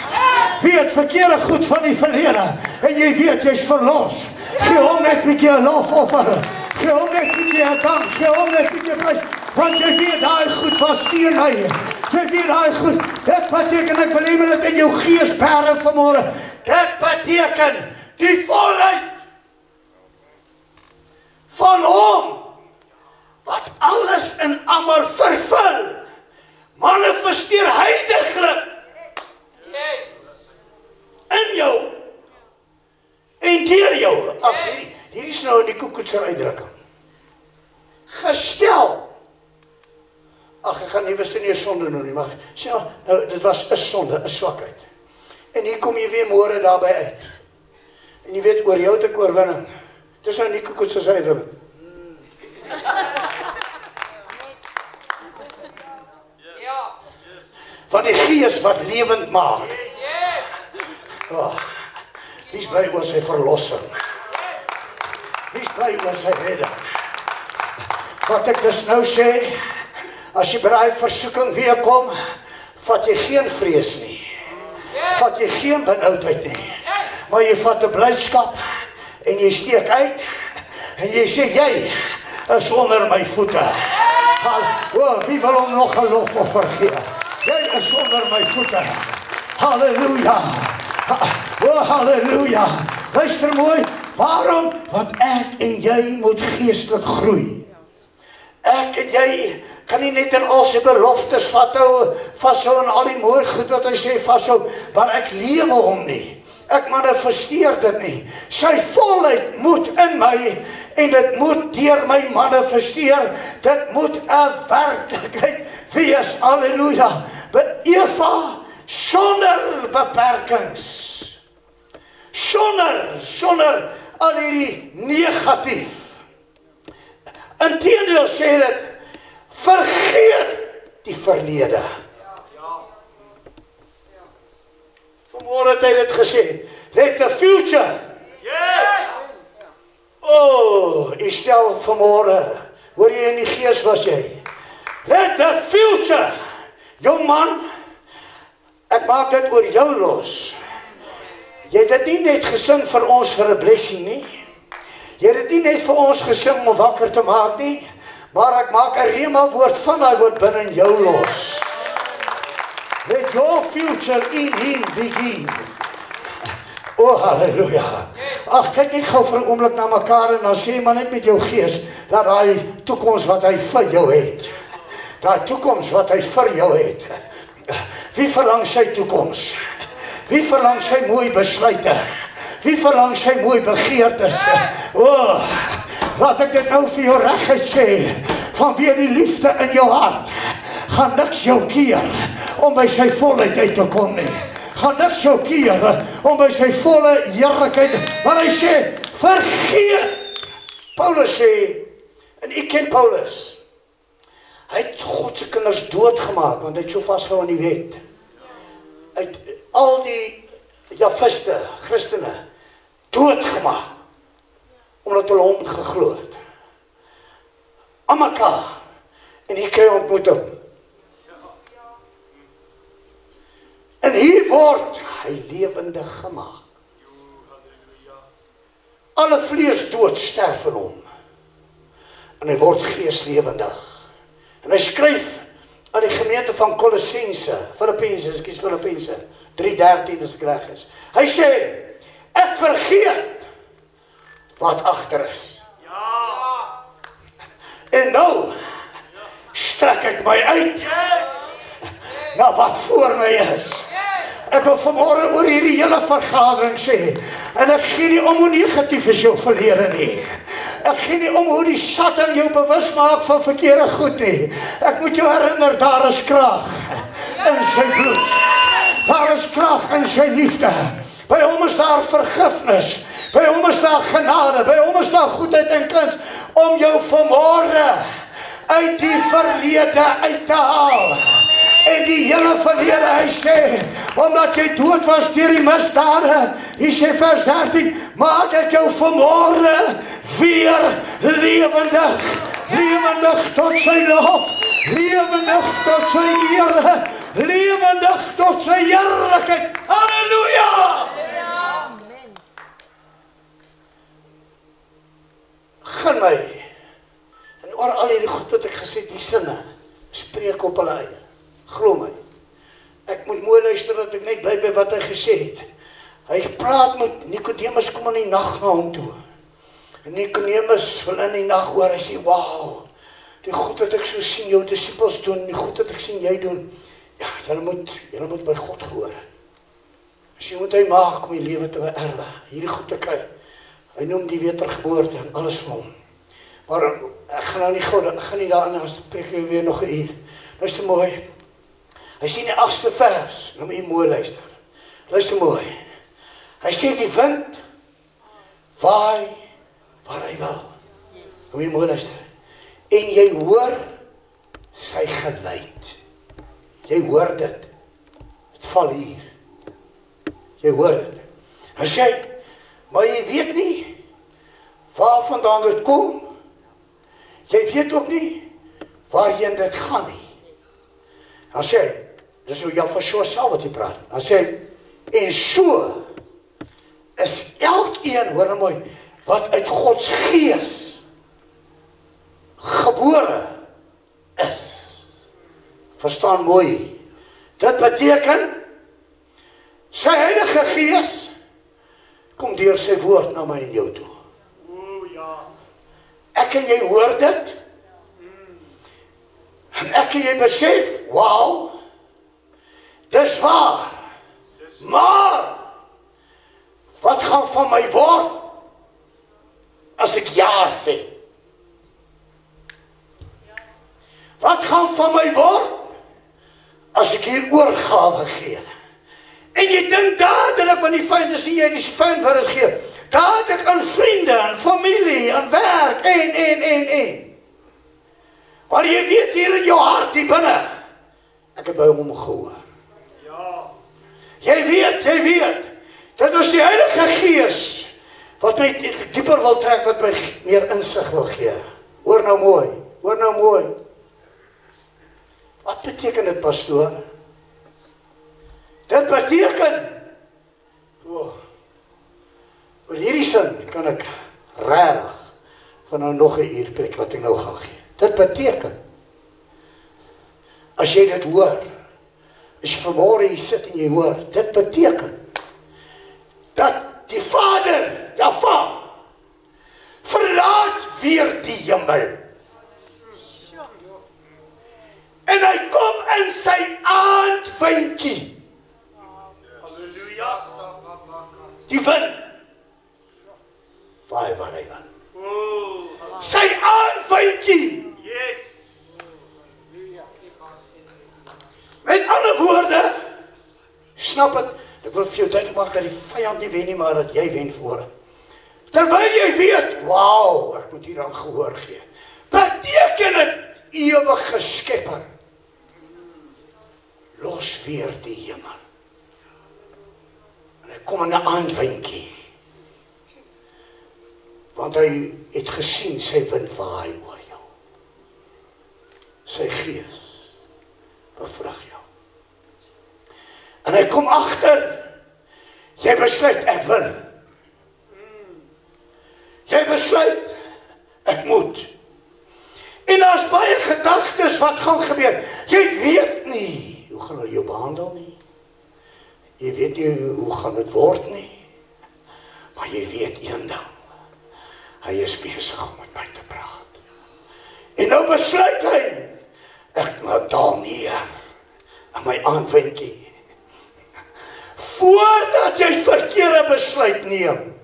Wie het verkeerde goed van die verlede, en jy weet jy is verlos. Gee hom net 'n bietjie lofoffer. Gee hom net 'n bietjie dank, gee hom net 'n bietjie prys, want jy weet daai goed was steen hy. Jy weet daai goed, dit beteken, ek wil hê dit in jou gees bære vanmorgen, dit beteken, die volheid van hom, wat alles in almal vervul, manifesteer heiliglik, in jou, en deur jou, ag, hier is nou in die koekoetser uitdrukking, gestel, ag, ek gaan nie wist nie sonde nou nie, maar sê nou, dit was 'n sonde, 'n swakheid, en hier kom jy weer môre daarby uit, en jy weet, oor jou het ek oorwinning, dit is nou die koekoetser uitdrukking, van die gees wat lewend maak, oh, wie is bly oor sy verlossing, wie is bly oor sy redding, wat ek dus nou sê, as jy by die versoeking weer kom, vat jy geen vrees nie, vat jy geen benoudheid nie, maar jy vat 'n blydskap, en jy steek uit, en jy sê, jy is onder my voete, wie wil hom nog 'n lofoffer gee, jy is onder my voete, halleluja, halleluja, luister mooi, waarom? Want ek en jy moet geestelik groei, ek en jy kan nie net in al sy beloftes vashou en al die mooi goed wat hy sê vashou, maar ek lewe hom nie, ek manifesteer dit nie, sy volheid moet in my, en dit moet deur my manifesteer, dit moet 'n werklikheid wees, halleluja, Eva, sonder beperkings, sonder al hierdie negatief, inteendeel sê dit, vergeet die verlede. Vanmorgen het hy dit gesê. Let the future. Yes. Oh, jy stel vanmorgen. Hoor jy in die gees was jy? Let the future. Jong man, ek maak dit oor jou los. Jy het dit nie net gesing vir ons vir 'n blessing nie. Jy het dit nie net vir ons gesing om wakker te maak nie, maar ek maak 'n rema woord van daai woord binne in jou los. Let your future in him begin. Oh, halleluja. Ag, kyk net gou vir 'n oomblik na mekaar en dan sê maar net met jou gees dat daai toekoms wat hy vir jou het. Daai toekoms wat hy vir jou het. Wie verlang sy toekoms? Wie verlang sy mooi besluite? Wie verlang sy mooi begeertes? Oh, laat ek dit nou vir jou reguit sê. Vanweer die liefde in jou hart gaan niks jou keer om by sy volheid uit te kom nie. Gaan niks jou keer om by sy volle heerlikheid. Maar hy sê, vergeet. Paulus sê, en ek ken Paulus. Hy het God se kinders doodgemaak, want hy het so vasgehou aan die wet. Hy het al die Javiste, Christene, doodgemaak, omdat hulle hom geglo het. Aan mekaar, en hier kry ontmoet hom. En hier word hy lewendig gemaak. Alle vlees dood sterf in hom. En hy word geeslewendig. En hy skryf aan die gemeente van Kolossense, Filippense 3:13 as ek reg is. Hy sê, ek vergeet wat agter is. Ja. En nou strek ek my uit na wat voor my is. Ek wil vanmorgen oor hierdie hele vergadering sê, en ek gee nie om hoe negatief is jou verlede nie. Ek gee nie om hoe die Satan jou bewus maak van verkeerde goed nie. Ek moet jou herinner, daar is krag in sy bloed. Daar is krag in sy liefde. By hom is daar vergifnis. By hom is daar genade. By hom is daar goedheid en kuns om jou vanmorgen uit die verlede uit te haal. En die hele verlede, hy sê, omdat jy dood was deur die misdade, hy sê vers 13, maak ek jou vanmorgen weer lewendig. Lewendig tot sy lof, lewendig tot sy ere, lewendig tot sy heerlikheid. Halleluja! Gun my, en oor al hierdie goed wat ek gesê het, die sinne, spreek op hulle eie. Glo my. Ek moet mooi luister dat ek net by wat hy gesê het. Hy praat met Nicodemus, kom in die nag na hom toe. En Nicodemus wil in die nag hoor, hy sê, wauw, die goed wat ek so sien jou disciples doen, die goed wat ek sien jy doen, ja, julle moet by God gehoor. As jy moet hy maak om die lewe te beerwe, hierdie goed te kry. Hy noem die wedergeboorte en alles vir hom. Maar ek gaan nou nie gou, ek gaan nie daarin, as preek ek weer nog 'n uur. Luister mooi. Hy sê in die 8ste vers, nou moet jy mooi luister. Luister mooi. Hy sê die wind waai waar hy wil. Nou moet jy mooi luister. En jy hoor sy geluid. Jy hoor dit. Het val hier. Jy hoor dit. Hy sê, maar jy weet nie waar vandaan dit kom. Jy weet ook nie waarheen dit gaan nie. Hy sê, dis hoe Joshua self wat hy praat. Hy sê, en so is elkeen, hoor nou mooi, wat uit Gods gees gebore is. Verstaan mooi. Dit beteken, sy Heilige Gees kom deur sy woord na my en jou toe. Ek en jy hoor dit, en ek en jy besef, wauw, dis waar, maar, wat gaan van my word, as ek ja sê? Wat gaan van my word, as ek hier oorgawe gee? En jy dink dadelik, want die vyand is jy, die vyand wat het gee, dadelik aan vriende, aan familie, aan werk, en. Maar jy weet hier in jou hart, die binne, ek het by hom gehoor. Ja. Jy weet, weet. Dit is die Heilige Gees wat my dieper wil trek, wat my meer insig wil gee. Hoor nou mooi, hoor nou mooi. Wat beteken dit, pastoor? Dit beteken, oor hierdie sin kan ek regtig van nou nog 'n uur preek wat ek nou gaan gee. Dit beteken, as jy dit hoor, as jy vanmôre hier sit en jy hoor, dit beteken dat die Vader, Jahwe, verlaat weer die hemel. En hy kom in sy aandwindjie. Halleluja. Die wind. Waar hy van? Sy aandwindjie. Yes. Met ander woorde, snap het, ek wil vir jou duidelik maak dat die vyand nie wen nie, maar dat jy wen voor. Terwyl jy weet, wauw, ek moet hier aan gehoor gee. Beteken het, ewige Skepper, los weer die hemel. En hy kom in 'n aandwindjie. Want hy het gesien sy wind waai oor jou. Sy gees bevrug jou. En hy kom agter, jy besluit ek wil. Jy besluit ek moet. En daar's baie gedagtes wat gaan gebeur. Jy weet nie hoe gaan hulle jou behandel nie. Jy weet nie hoe gaan dit word nie. Maar jy weet een ding. Hy is besig om met my te praat. En nou besluit hy, ek moet daal neer in my aandwindjie. Voordat jy verkeerde besluit neem,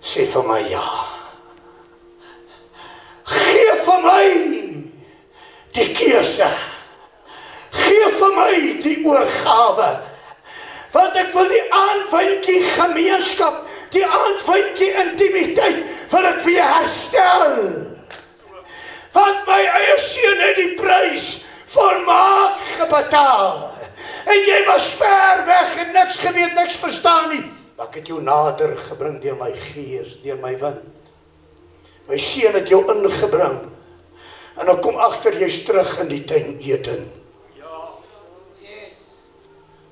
sê vir my ja. Gee vir my die keuse. Gee vir my die oorgawe. Want ek wil die aandwindjie gemeenskap, die aandwindjie intimiteit, wil ek vir jou herstel. Want my eie seun het die prys volmaak gebetaal. En jy was ver weg en niks geweet, niks verstaan nie. Maar ek het jou nader gebring deur my gees, deur my wind. My seun het jou ingebring. En dan kom agter jy's terug in die tuin Eden. Ja.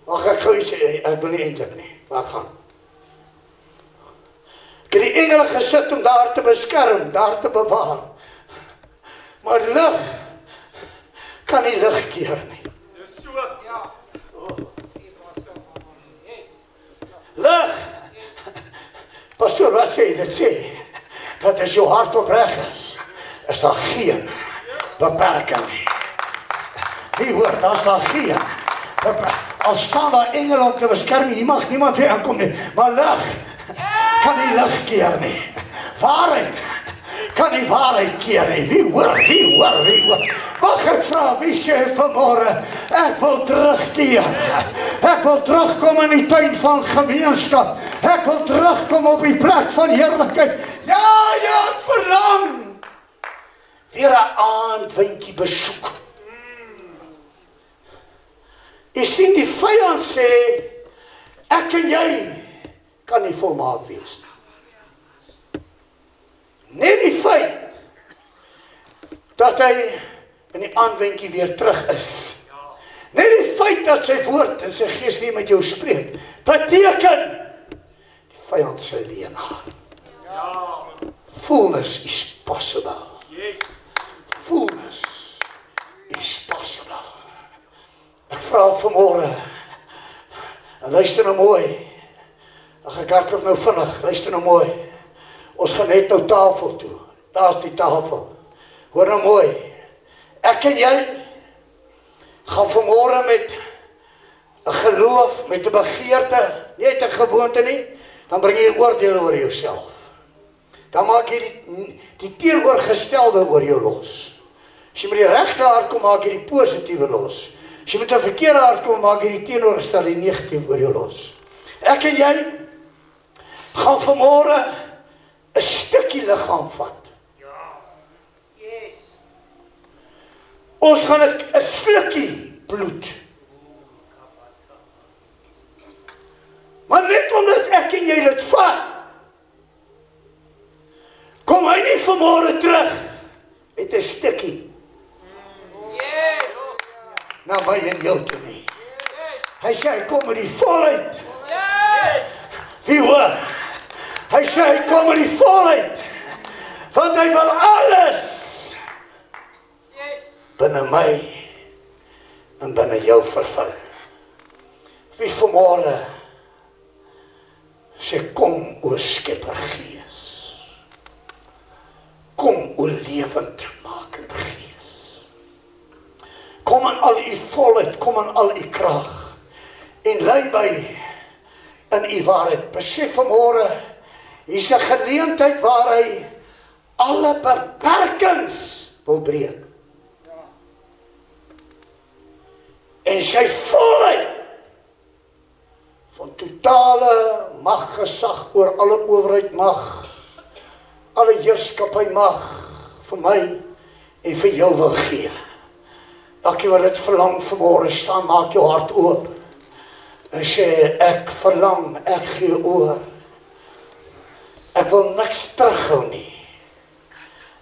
Mag ek gou iets sê? Ek wil nie eintlik nie. Waar gaan? Ek het die engele gesit om daar te beskerm, daar te bewaar. Maar lig kan nie lig keer nie. Dis so. Ja. Lig. Pastoor, wat sê jy? Dit sê, dat as jou hart opreg is daar geen beperking nie. Wie hoor, daar is daar geen beperking. Al staan daar engele om te beskerm, hier mag niemand weer aankom nie. Maar lig kan nie lig keer nie. Waarheid kan nie waarheid keer nie. Wie hoor, wie hoor, wie hoor. Mag ek vra, wie sê vanmôre, ek wil terugkeer. Ek wil terugkom in die tuin van gemeenskap. Ek wil terugkom op die plek van heerlikheid. Ja, ek verlang weer 'n aandwindjie besoek. Jy sien, die vyand sê, ek en jy kan nie volmaak wees. Net die feit dat hy in die aandwindjie weer terug is. Net die feit dat sy woord en sy gees weer met jou spreek, beteken die vyand se leenaar. Ja. Fullness is possible. Yes. Fullness is possible. Ek vra vanmôre, en luister nou mooi, ek hardloop nou vinnig, luister nou mooi, ons gaan net nou tafel toe, daar is die tafel, hoor nou mooi, ek en jy gaan vanmôre met 'n geloof, met 'n begeerte, nie uit 'n gewoonte nie, dan bring jy oordeel oor jouself. Dan maak jy die teenoorgestelde oor jou los. As jy met die regte hart kom, maak jy die positiewe los. As jy met 'n verkeerde hart kom, maak jy die teenoorgestelde, die negatief oor jou los. Ek en jy gaan vanmôre 'n stukkie liggaam vat. Ons gaan 'n slukkie bloed trek en jy dit vat, kom hy nie vanmôre terug met 'n stukkie na my en jou toe nie. Hy sê hy kom met die volheid. Wie hoor? Hy sê hy kom met die volheid, want hy wil alles binne my en binne jou vervul. Wie vanmôre sê kom o Skepper Gees, kom o lewendmakende Gees, kom in al u volheid, kom in al u krag en lei by in u waarheid. Besef vanmôre, hier's 'n geleentheid waar hy alle beperkings wil breek. En sy volheid van totale mag, gesag oor alle owerheid mag, alle heerskappy mag vir my en vir jou wil gee. Elkeen wat dit verlang vanmôre staan, maak jou hart oop en sê ek verlang, ek gee oor. Ek wil niks terughou nie.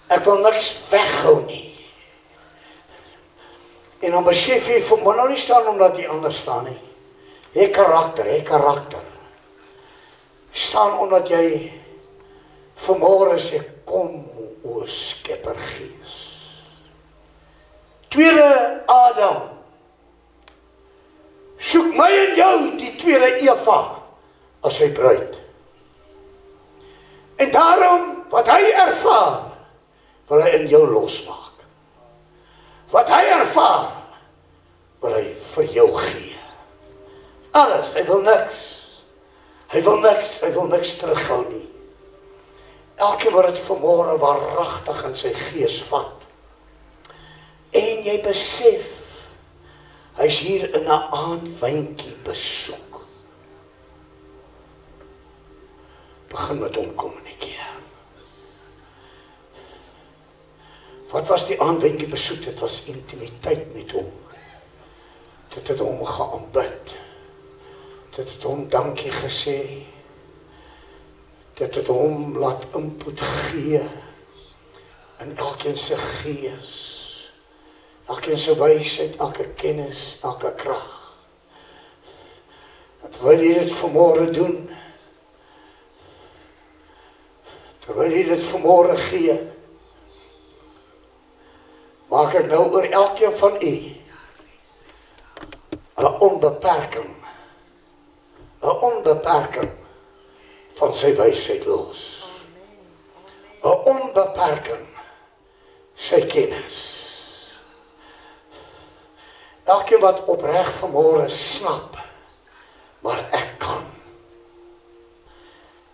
Ek wil niks weghou nie. En dan besef jy, vir my nou nie staan omdat jy anders staan nie. Hê karakter. Staan omdat jy vanmôre sê, kom o Skepper Gees. Tweede Adam. Soek my en jou die tweede Eva as sy bruid. En daarom, wat hy ervaar, wil hy in jou losmaak. Wat hy ervaar, wil hy vir jou gee. Alles, hy wil niks terughou nie. Elkeen wat dit vanmôre waaragtig in sy gees vat, en jy besef, hy's hier in 'n aandwynkie besoek. Begin met hom kommunikeer. Wat was die aandwynkie besoek? Dit was intimiteit met hom. Dit het hom geaanbid. Dit het hom dankie gesê. Dit het hom laat input gee in elkeen se gees. Elkeen se wysheid, elke kennis, elke krag. Terwyl jy dit vanmôre doen, terwyl jy dit vanmôre gee, maak ek nou oor elkeen van u 'n onbeperking van sy wysheid los. 'n onbeperking sy kennis. Elkeen wat opreg vanmôre snap, maar ek kan.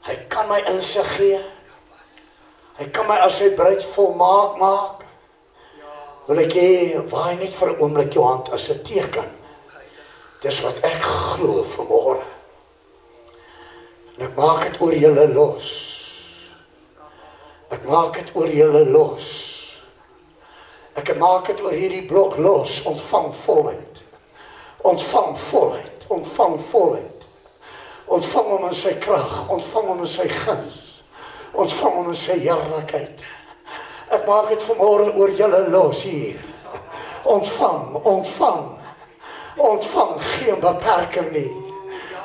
Hy kan my insig gee. Hy kan my as sy bruid volmaak maak. Wil ek hê, waai net vir 'n oomblik jou hand as 'n teken. Dis wat ek glo vanmôre. En ek maak dit oor julle los. Ek maak dit oor julle los. Ek maak dit oor hierdie blok los. Ontvang volheid. Ontvang volheid. Ontvang volheid. Ontvang hom in sy krag. Ontvang hom in sy guns. Ontvang hom in sy heerlikheid. Ek maak dit vanmôre oor julle los hier. Ontvang. Geen beperking nie.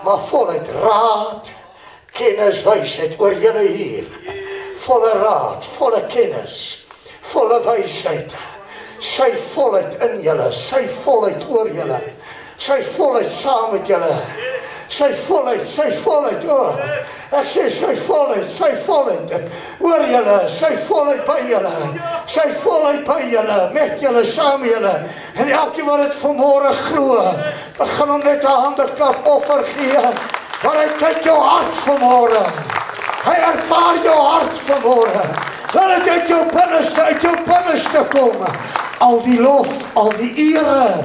Maar volheid, raad, kennis, wysheid oor julle hier. Volle raad, volle kennis, volle wysheid. Sy volheid in julle, sy volheid oor julle. Sy volheid saam met julle. Sy volheid, ek sê sy volheid, oor julle, sy volheid by julle, sy volheid by julle, met julle, saam met julle, en elkeen wat dit vanmôre glo, begin hom net 'n handeklap offer gee, want hy kyk jou hart vanmôre, hy ervaar jou hart vanmôre, laat dit uit jou binneste kom, al die lof, al die ere,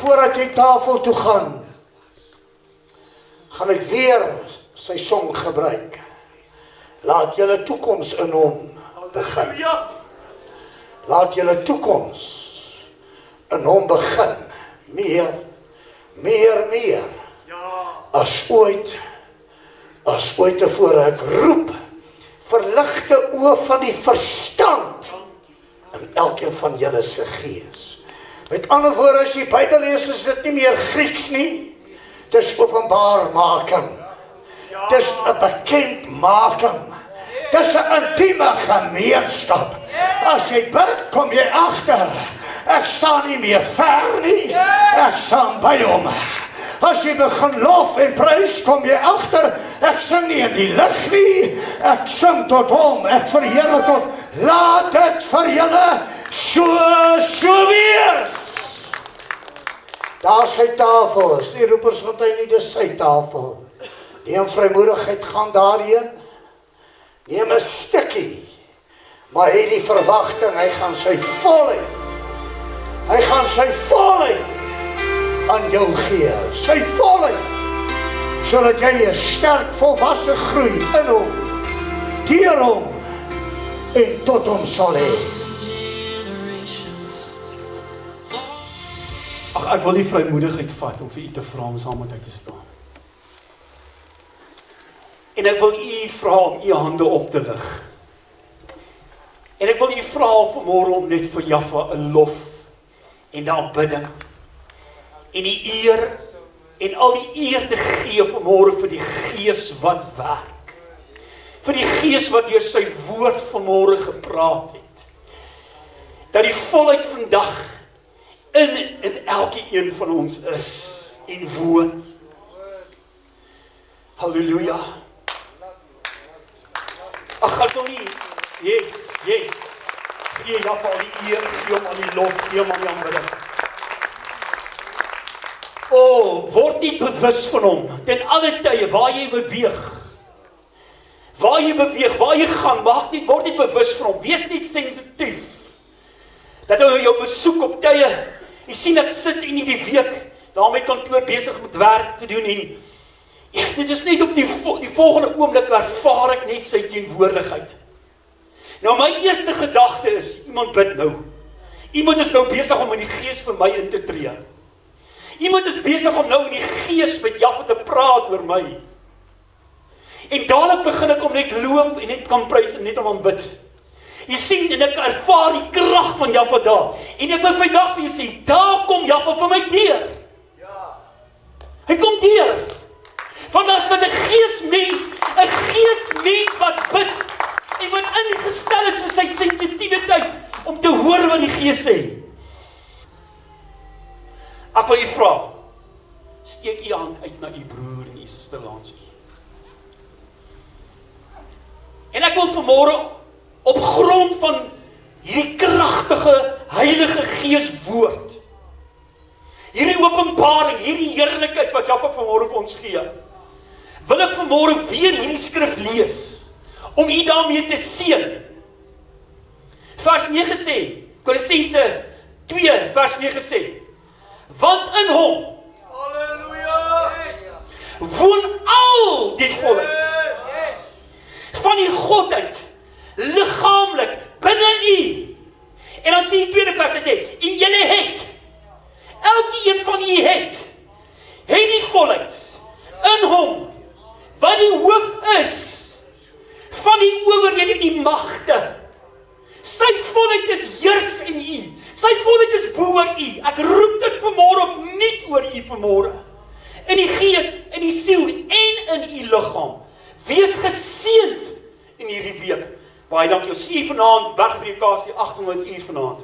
voordat jy tafel toe gaan ek weer sy song gebruik. Laat julle toekoms in hom begin. Laat julle toekoms in hom begin. Meer as ooit as ooit tevore. Ek roep verligte oë van die verstand in elkeen van julle se gees. Met ander woorde, as jy Bybel lees, is dit nie meer Grieks nie. Dis openbaarmaking. Dis 'n bekendmaking. Dis 'n intieme gemeenskap. As jy bid, kom jy agter. Ek staan nie meer ver nie. Ek staan by hom. As jy begin lof en prys, kom jy agter. Ek sing nie in die lig nie. Ek sing tot hom. Ek verheerlik hom. Laat dit vir julle so wees. Daar is sy tafel. Is die Roepersfontein nie, dis sy tafel. Neem vrymoedigheid, gaan daarheen. Neem 'n stukkie. Maar hê die verwagting, hy gaan sy volheid. Hy gaan sy volheid aan jou gee. Sy volheid. Sodat jy 'n sterk volwasse groei in hom, deur hom en tot hom sal hê. Ek wil die vrymoedigheid vat om vir u te vra om saam met my te staan. En ek wil u vra om u hande op te lig. En ek wil u vra vanmôre om net vir Jahwe 'n lof en 'n aanbidding en die eer en al die eer te gee vanmôre vir die Gees wat werk. Vir die Gees wat deur sy woord vanmôre gepraat het. Dat die volheid vandag in elke een van ons is en woon. Halleluja. Ag, ek wil nie. Yes. Gee Jahwe al die eer, gee hom al die lof, gee hom al die aanbidding. Word nie bewus van hom, ten alle tye, waar jy beweeg. Waar jy gaan, word nie bewus van hom, wees niet sensitief. Dat hy jou besoek op tye, jy sien ek sit in die week, daar my kantoor besig met werk te doen en dit is net op die volgende oomblik ervaar ek net sy teenwoordigheid. Nou my eerste gedagte is, iemand bid nou. Iemand is nou besig om in die Gees vir my in te tree. Iemand is besig om nou in die Gees met Jahwe te praat oor my. En dadelik begin ek om net loof en net kan prys en net om aanbid. Jy sien, en ek ervaar die krag van Jahwe daar. En ek wil vandag vir jy sê, daar kom Jahwe vir my deur. Hy kom deur. Want as met 'n geesmens wat bid, en wat ingestel is vir sy sensitiwiteit, om te hoor wat die Gees sê. Ek wil u vra, steek u hand uit na u broer en u suster langs u. En ek wil vanmôre op grond van hierdie kragtige Heilige Gees woord, hierdie openbaring, hierdie heerlikheid wat Jahwe vanmôre vir ons gee, wil ek vanmôre weer hierdie skrif lees, om u daarmee te seën. Vers 9 sê, Kolossense 2 vers 9 sê, want in hom, halleluja, woon al die volheid van die Godheid, liggaamlik, binne u. En dan sê die tweede vers, hy sê, en julle het, elke een van u het die volheid, in hom, wat die hoof is, van die owerhede en die magte. Sy volheid is heers in u. Sy volheid is bo oor u. Ek roep dit vanmôre opnuut oor u vanmôre. In die gees, in die siel en in u liggaam. Wees geseënd in hierdie week. Baie dankie. Ons sien vanaand bergpredikasie 800 uur vanaand.